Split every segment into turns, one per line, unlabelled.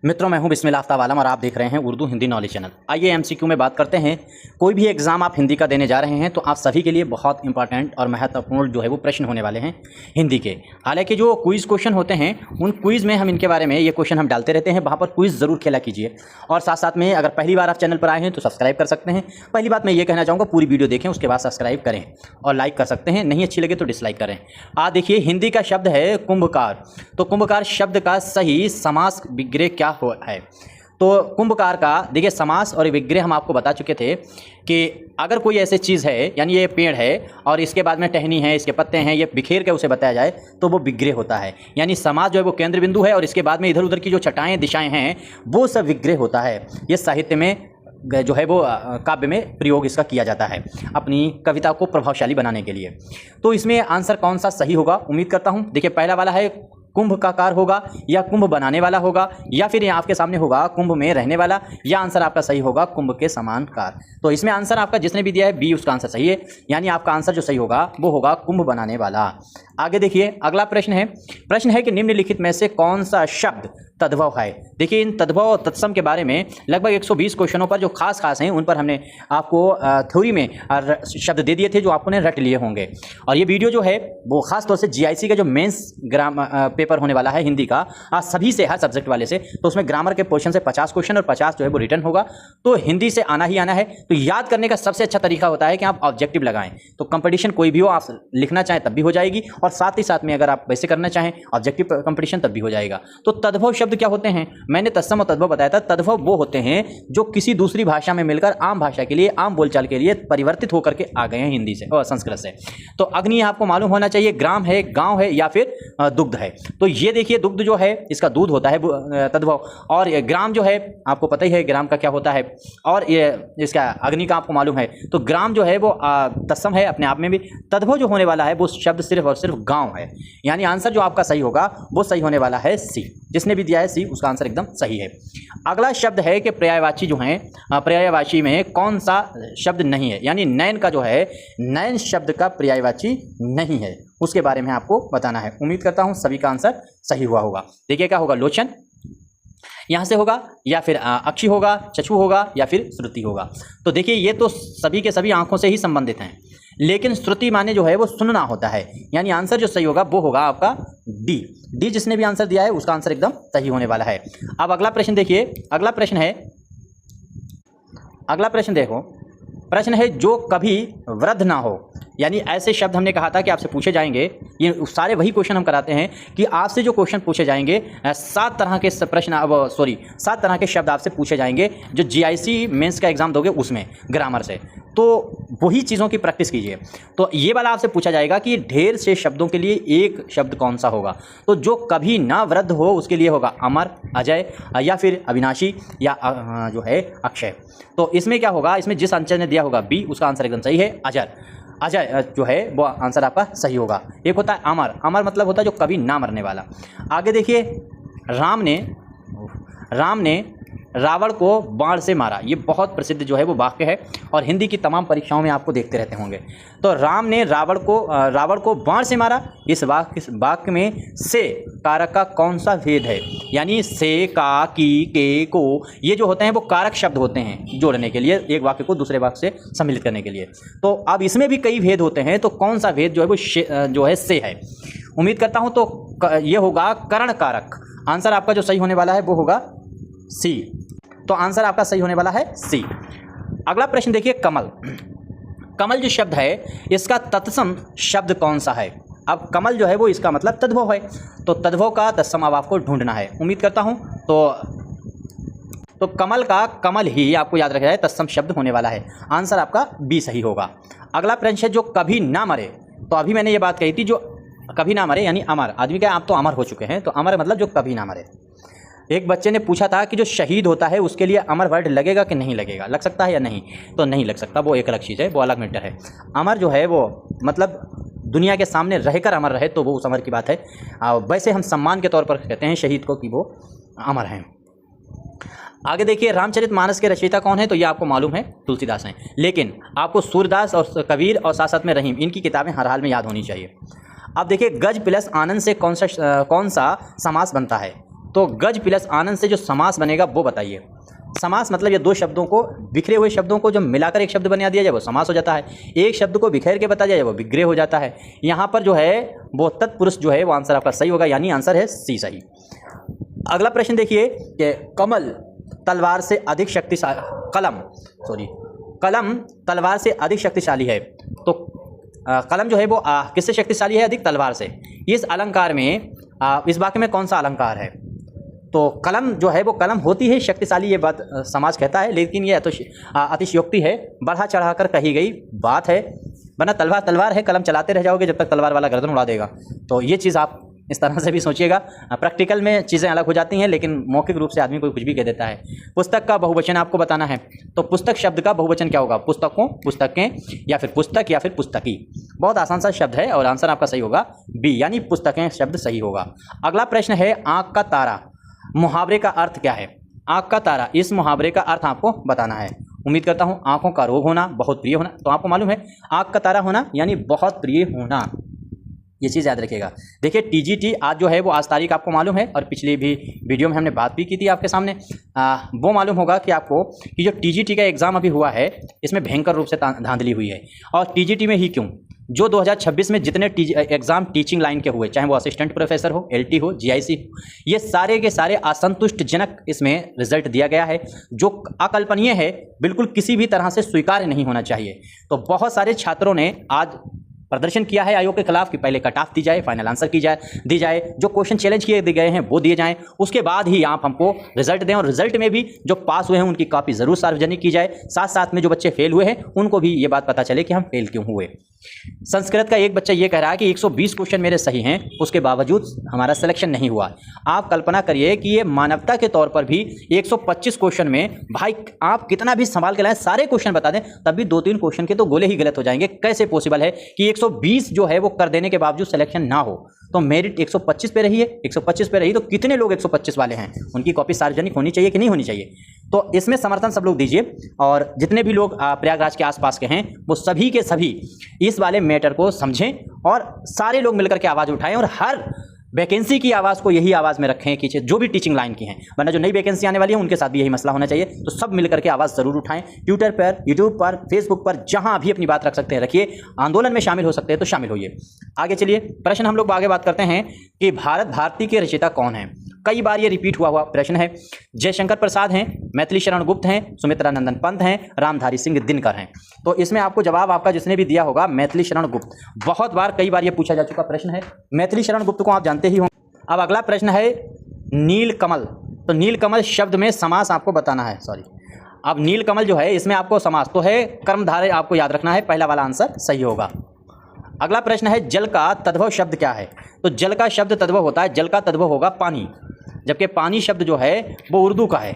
मित्रों, मैं हूं बिस्मिल्लाह आफ्ताब आलम और आप देख रहे हैं उर्दू हिंदी नॉलेज चैनल। आइए एमसीक्यू में बात करते हैं। कोई भी एग्ज़ाम आप हिंदी का देने जा रहे हैं तो आप सभी के लिए बहुत इंपॉर्टेंट और महत्वपूर्ण जो है वो प्रश्न होने वाले हैं हिंदी के। हालांकि जो क्विज़ क्वेश्चन होते हैं उन क्विज़ में हम इनके बारे में ये क्वेश्चन हम डालते रहते हैं, वहाँ पर क्विज़ ज़रूर खेला कीजिए। और साथ साथ में अगर पहली बार आप चैनल पर आए हैं तो सब्सक्राइब कर सकते हैं। पहली बात मैं ये कहना चाहूँगा, पूरी वीडियो देखें, उसके बाद सब्सक्राइब करें और लाइक कर सकते हैं। नहीं अच्छी लगे तो डिसलाइक करें। देखिए, हिंदी का शब्द है कुंभकार। तो कुंभकार शब्द का सही समास विग्रह क्या है? तो कुंभकार का देखिए समास और विग्रह हम आपको बता चुके थे कि अगर कोई ऐसी चीज़ है, यानी ये पेड़ है और इसके बाद में टहनी है, इसके पत्ते हैं, ये बिखेर के उसे बताया जाए तो वो विग्रह होता है। यानी समास जो है वो केंद्र बिंदु है और इसके बाद में इधर उधर की जो छटाएं दिशाएं हैं वो सब विग्रह होता है। ये साहित्य में जो है वो काव्य में प्रयोग इसका किया जाता है अपनी कविता को प्रभावशाली बनाने के लिए। तो इसमें आंसर कौन सा सही होगा उम्मीद करता हूँ। देखिए, पहला वाला है कुंभ का कार होगा, या कुंभ बनाने वाला होगा, या फिर यहाँ आपके सामने होगा कुंभ में रहने वाला, या आंसर आपका सही होगा कुंभ के समान कार। तो इसमें आंसर आपका जिसने भी दिया है बी, उसका आंसर सही है। यानी आपका आंसर जो सही होगा वो होगा कुंभ बनाने वाला। आगे देखिए, अगला प्रश्न है कि निम्नलिखित में से कौन सा शब्द तद्भव है? देखिए, इन तद्भव और तत्सम के बारे में लगभग 120 क्वेश्चनों पर जो खास हैं उन पर हमने आपको थ्योरी में शब्द दे दिए थे जो आपने रट लिए होंगे। और ये वीडियो जो है वो खास तौर से जीआईसी का जो मेंस पेपर होने वाला है हिंदी का, आज सभी से, हर सब्जेक्ट वाले से, तो उसमें ग्रामर के पोर्शन से 50 क्वेश्चन और 50 जो है वो रिटर्न होगा। तो हिंदी से आना ही आना है। तो याद करने का सबसे अच्छा तरीका होता है कि आप ऑब्जेक्टिव लगाएं। तो कंपटीशन कोई भी हो, आप लिखना चाहें तब भी हो जाएगी, और साथ ही साथ में अगर आप वैसे करना चाहें ऑब्जेक्टिव कंपटीशन तब भी हो जाएगा। तो तद्भव शब्द क्या होते हैं? मैंने तत्सम और तद्भव बताया था। तद्भव वो होते हैं जो किसी दूसरी भाषा में मिलकर आम भाषा के लिए, आम बोलचाल के लिए परिवर्तित होकर के आ गए हैं हिंदी से और संस्कृत से। तो अग्नि आपको मालूम होना चाहिए, ग्राम है, गांव है, या फिर दुग्ध है। तो ये देखिए, दुग्ध जो है इसका दूध होता है तद्भव, और ग्राम जो है आपको पता ही है ग्राम का क्या होता है, और ये इसका अग्नि का आपको मालूम है। तो ग्राम जो है वो तत्सम है अपने आप में भी। तद्भव जो होने वाला है वो शब्द सिर्फ और सिर्फ गांव है। यानी आंसर जो आपका सही होगा वो सही होने वाला है सी। जिसने भी दिया है सी, उसका आंसर एकदम सही है। अगला शब्द है कि पर्यायवाची जो है, पर्यायवाची में कौन सा शब्द नहीं है? यानी नयन का जो है, नयन शब्द का पर्यायवाची नहीं है, उसके बारे में आपको बताना है। उम्मीद करता हूं सभी का आंसर सही हुआ होगा। देखिए, क्या होगा? लोचन यहाँ से होगा, या फिर अक्षी होगा, चक्षु होगा, या फिर श्रुति होगा। तो देखिए, ये तो सभी के सभी आंखों से ही संबंधित हैं, लेकिन श्रुति माने जो है वो सुनना होता है। यानी आंसर जो सही होगा वो होगा आपका डी। जिसने भी आंसर दिया है उसका आंसर एकदम सही होने वाला है। अब अगला प्रश्न देखिए, अगला प्रश्न देखो, प्रश्न है जो कभी वृद्ध ना हो। यानी ऐसे शब्द हमने कहा था कि आपसे पूछे जाएंगे। ये सारे वही क्वेश्चन हम कराते हैं कि आपसे जो क्वेश्चन पूछे जाएंगे 7 तरह के प्रश्न, 7 तरह के शब्द आपसे पूछे जाएंगे जो जीआईसी मेंस का एग्जाम दोगे उसमें ग्रामर से। तो वही चीज़ों की प्रैक्टिस कीजिए। तो ये वाला आपसे पूछा जाएगा कि ढेर से शब्दों के लिए एक शब्द कौन सा होगा? तो जो कभी ना वृद्ध हो उसके लिए होगा अमर, अजय, या फिर अविनाशी, या जो है अक्षय। तो इसमें क्या होगा? इसमें जिस आंसर ने दिया होगा बी, उसका आंसर एकदम सही है अजय जो है वो आंसर आपका सही होगा। एक होता है अमर, अमर मतलब होता है जो कभी ना मरने वाला। आगे देखिए, राम ने रावण को बाण से मारा। ये बहुत प्रसिद्ध जो है वो वाक्य है और हिंदी की तमाम परीक्षाओं में आपको देखते रहते होंगे। तो राम ने रावण को बाण से मारा। इस वाक्य में से कारक का कौन सा भेद है? यानी से, का, की, के, को, ये जो होते हैं वो कारक शब्द होते हैं जोड़ने के लिए, एक वाक्य को दूसरे वाक्य से सम्मिलित करने के लिए। तो अब इसमें भी कई भेद होते हैं, तो कौन सा भेद जो है वो जो है से है? उम्मीद करता हूँ तो ये होगा करण कारक। आंसर आपका जो सही होने वाला है वो होगा सी। तो आंसर आपका सही होने वाला है सी। अगला प्रश्न देखिए, कमल जो शब्द है इसका तत्सम शब्द कौन सा है? अब कमल जो है वो इसका मतलब तद्भव है, तो तद्भव का तत्सम अब आपको ढूंढना है। उम्मीद करता हूं तो कमल का कमल ही आपको याद रखना है तत्सम शब्द होने वाला है। आंसर आपका बी सही होगा। अगला प्रश्न है जो कभी ना मरे। तो अभी मैंने ये बात कही थी, जो कभी ना मरे यानी अमर आदमी का, आप तो अमर हो चुके हैं, तो अमर मतलब जो कभी ना मरे। एक बच्चे ने पूछा था कि जो शहीद होता है उसके लिए अमर वर्ड लगेगा कि नहीं लगेगा, लग सकता है या नहीं? तो नहीं लग सकता, वो एक अलग चीज़ है, वो अलग मैटर है। अमर जो है वो मतलब दुनिया के सामने रहकर अमर रहे, तो वो उस अमर की बात है। वैसे हम सम्मान के तौर पर कहते हैं शहीद को कि वो अमर हैं। आगे देखिए, रामचरितमानस के रचयिता कौन है? तो ये आपको मालूम है, तुलसीदास हैं। लेकिन आपको सूरदास और कबीर और साथ साथ में रहीम, इनकी किताबें हर हाल में याद होनी चाहिए। अब देखिए, गज प्लस आनंद से कौन सा समास बनता है? तो गज प्लस आनंद से जो समास बनेगा वो बताइए। समास मतलब ये दो शब्दों को, बिखरे हुए शब्दों को जो मिलाकर एक शब्द बना दिया जाए वो समास हो जाता है, एक शब्द को बिखेर के बता दिया जाए वो विग्रह हो जाता है। यहाँ पर जो है वो तत्पुरुष जो है वो आंसर आपका सही होगा, यानी आंसर है सी सही। अगला प्रश्न देखिए कि कमल तलवार से अधिक शक्तिशाली, कलम तलवार से अधिक शक्तिशाली है, तो कलम जो है वो किससे शक्तिशाली है? अधिक, तलवार से। इस अलंकार में इस वाक्य में कौन सा अलंकार है? तो कलम जो है वो कलम होती है शक्तिशाली, ये बात समाज कहता है, लेकिन ये अतिशयोक्ति है, बढ़ा चढ़ाकर कही गई बात है। वरना तलवार तलवार है, कलम चलाते रह जाओगे जब तक तलवार वाला गर्दन उड़ा देगा। तो ये चीज़ आप इस तरह से भी सोचिएगा। प्रैक्टिकल में चीज़ें अलग हो जाती हैं, लेकिन मौखिक रूप से आदमी कोई कुछ भी कह देता है। पुस्तक का बहुवचन आपको बताना है, तो पुस्तक शब्द का बहुवचन क्या होगा? पुस्तकों, पुस्तकें, या फिर पुस्तक, या फिर पुस्तकी। बहुत आसान सा शब्द है और आंसर आपका सही होगा बी, यानी पुस्तकें शब्द सही होगा। अगला प्रश्न है आँख का तारा मुहावरे का अर्थ क्या है? आँख का तारा, इस मुहावरे का अर्थ आपको बताना है। उम्मीद करता हूँ आँखों का रोग होना, बहुत प्रिय होना, तो आपको मालूम है आँख का तारा होना यानी बहुत प्रिय होना, ये चीज़ याद रखिएगा। देखिए टीजीटी आज जो है वो आज तारीख आपको मालूम है, और पिछली भी वीडियो में हमने बात भी की थी आपके सामने। वो मालूम होगा कि आपको कि जो टीजीटी का एग्ज़ाम अभी हुआ है इसमें भयंकर रूप से धांधली हुई है। और टीजीटी में ही क्यों, जो 2026 में जितने एग्ज़ाम टीचिंग लाइन के हुए, चाहे वो असिस्टेंट प्रोफेसर हो, एलटी हो, जीआईसी हो, ये सारे के सारे असंतुष्टजनक इसमें रिजल्ट दिया गया है, जो अकल्पनीय है, बिल्कुल किसी भी तरह से स्वीकार्य नहीं होना चाहिए। तो बहुत सारे छात्रों ने आज प्रदर्शन किया है आयोग के खिलाफ कि पहले कट ऑफ दी जाए, फाइनल आंसर दी जाए, जो क्वेश्चन चैलेंज किए गए हैं वो दिए जाएं, उसके बाद ही आप हमको रिजल्ट दें, और रिजल्ट में भी जो पास हुए हैं उनकी कॉपी जरूर सार्वजनिक की जाए। साथ साथ में जो बच्चे फेल हुए हैं उनको भी ये बात पता चले कि हम फेल क्यों हुए। संस्कृत का एक बच्चा ये कह रहा है कि 120 क्वेश्चन मेरे सही हैं, उसके बावजूद हमारा सिलेक्शन नहीं हुआ। आप कल्पना करिए कि ये मानवता के तौर पर भी 125 क्वेश्चन में भाई आप कितना भी संभाल के लाएं, सारे क्वेश्चन बता दें, तब भी 2-3 क्वेश्चन के तो गोले ही गलत हो जाएंगे। कैसे पॉसिबल है कि 120 जो है वो कर देने के बावजूद सिलेक्शन ना हो? तो मेरिट 125 पे रही है, 125 पे रही, तो कितने लोग 125 वाले हैं, उनकी कॉपी सार्वजनिक होनी चाहिए कि नहीं होनी चाहिए? तो इसमें समर्थन सब लोग दीजिए, और जितने भी लोग प्रयागराज के आसपास के हैं वो सभी के सभी इस वाले मैटर को समझें, और सारे लोग मिलकर के आवाज़ उठाएं, और हर वैकेंसी की आवाज़ को यही आवाज़ में रखें कि जो भी टीचिंग लाइन की हैं, वरना जो नई वैकेंसी आने वाली है उनके साथ भी यही मसला होना चाहिए। तो सब मिलकर के आवाज़ ज़रूर उठाएं, ट्विटर पर, यूट्यूब पर, फेसबुक पर, जहां भी अपनी बात रख सकते हैं रखिए, आंदोलन में शामिल हो सकते हैं तो शामिल होइए। आगे चलिए, प्रश्न हम लोग आगे बात करते हैं कि भारत भारती के रचयिता कौन है? कई बार ये रिपीट हुआ प्रश्न है। जयशंकर प्रसाद हैं, मैथिली शरण गुप्त हैं, सुमित्रा नंदन पंत हैं, रामधारी सिंह दिनकर हैं। तो इसमें आपको जवाब आपका जिसने भी दिया होगा मैथिली शरण गुप्त। बहुत बार, कई बार ये पूछा जा चुका प्रश्न है, मैथिली शरण गुप्त को आप जानते ही होंगे। अब अगला प्रश्न है नीलकमल, तो नीलकमल शब्द में समास आपको बताना है। अब नीलकमल जो है इसमें आपको समास तो है, कर्मधारय आपको याद रखना है, पहला वाला आंसर सही होगा। अगला प्रश्न है जल का तद्भव शब्द क्या है? तो जल का शब्द तद्भव होता है, जल का तद्भव होगा पानी, जबकि पानी शब्द जो है वो उर्दू का है।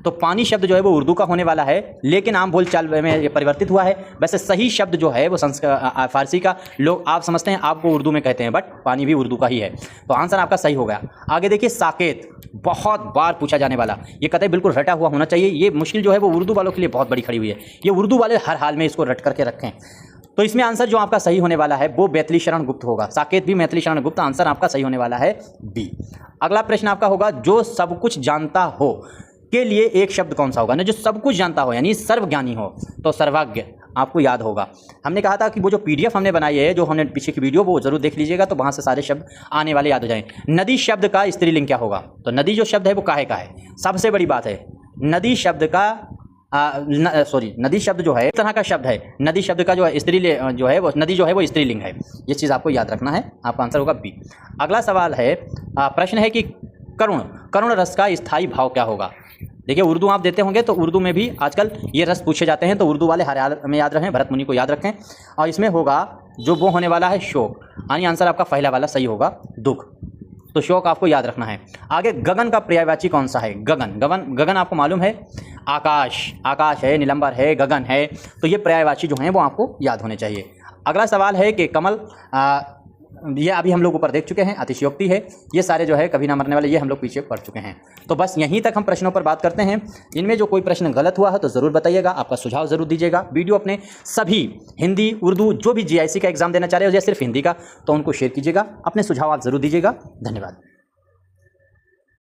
तो पानी शब्द जो है वो उर्दू का होने वाला है, लेकिन आम बोलचाल में ये परिवर्तित हुआ है। वैसे सही शब्द जो है वो फारसी का, लोग आप समझते हैं आपको उर्दू में कहते हैं, बट पानी भी उर्दू का ही है। तो आंसर आपका सही हो गया। आगे देखिए साकेत, बहुत बार पूछा जाने वाला, ये कतई बिल्कुल रटा हुआ होना चाहिए। ये मुश्किल जो है वो उर्दू वालों के लिए बहुत बड़ी खड़ी हुई है, ये उर्दू वाले हर हाल में इसको रट करके रखें। तो इसमें आंसर जो आपका सही होने वाला है वो मैथिली शरण गुप्त होगा। साकेत भी मैथिली शरण गुप्त, आंसर आपका सही होने वाला है बी। अगला प्रश्न आपका होगा जो सब कुछ जानता हो के लिए एक शब्द कौन सा होगा? ना, जो सब कुछ जानता हो यानी सर्वज्ञानी हो, तो सर्वज्ञ आपको याद होगा। हमने कहा था कि वो जो पीडीएफ हमने बनाई है, जो हमने पीछे की वीडियो, वो जरूर देख लीजिएगा, तो वहाँ से सारे शब्द आने वाले याद हो जाएं। नदी शब्द का स्त्रीलिंग क्या होगा? तो नदी जो शब्द है वो काहे का है? सबसे बड़ी बात है, नदी शब्द का नदी शब्द जो है एक तरह का शब्द है, नदी शब्द का जो है स्त्रीलिंग जो है वो नदी जो है वो स्त्रीलिंग है। ये चीज़ आपको याद रखना है, आपका आंसर होगा बी। अगला सवाल है, प्रश्न है कि करुण रस का स्थायी भाव क्या होगा? देखिए उर्दू आप देते होंगे तो उर्दू में भी आजकल ये रस पूछे जाते हैं, तो उर्दू वाले हर हाल में याद रखें, भरत मुनि को याद रखें। और इसमें होगा जो वो होने वाला है शोक, यानी आंसर आपका पहला वाला सही होगा दुख। तो शोक आपको याद रखना है। आगे गगन का पर्यायवाची कौन सा है? गगन आपको मालूम है, आकाश है, नीलंबर है, गगन है, तो ये पर्यायवाची जो हैं वो आपको याद होने चाहिए। अगला सवाल है कि कमल, ये अभी हम लोग ऊपर देख चुके हैं, अतिशयोक्ति है, ये सारे जो है कभी ना मरने वाले, ये हम लोग पीछे पढ़ चुके हैं। तो बस यहीं तक हम प्रश्नों पर बात करते हैं। इनमें जो कोई प्रश्न गलत हुआ है तो ज़रूर बताइएगा, आपका सुझाव ज़रूर दीजिएगा। वीडियो अपने सभी हिंदी, उर्दू, जो भी जीआईसी का एग्जाम देना चाह रहे हो या सिर्फ हिंदी का, तो उनको शेयर कीजिएगा। अपने सुझाव आप ज़रूर दीजिएगा। धन्यवाद।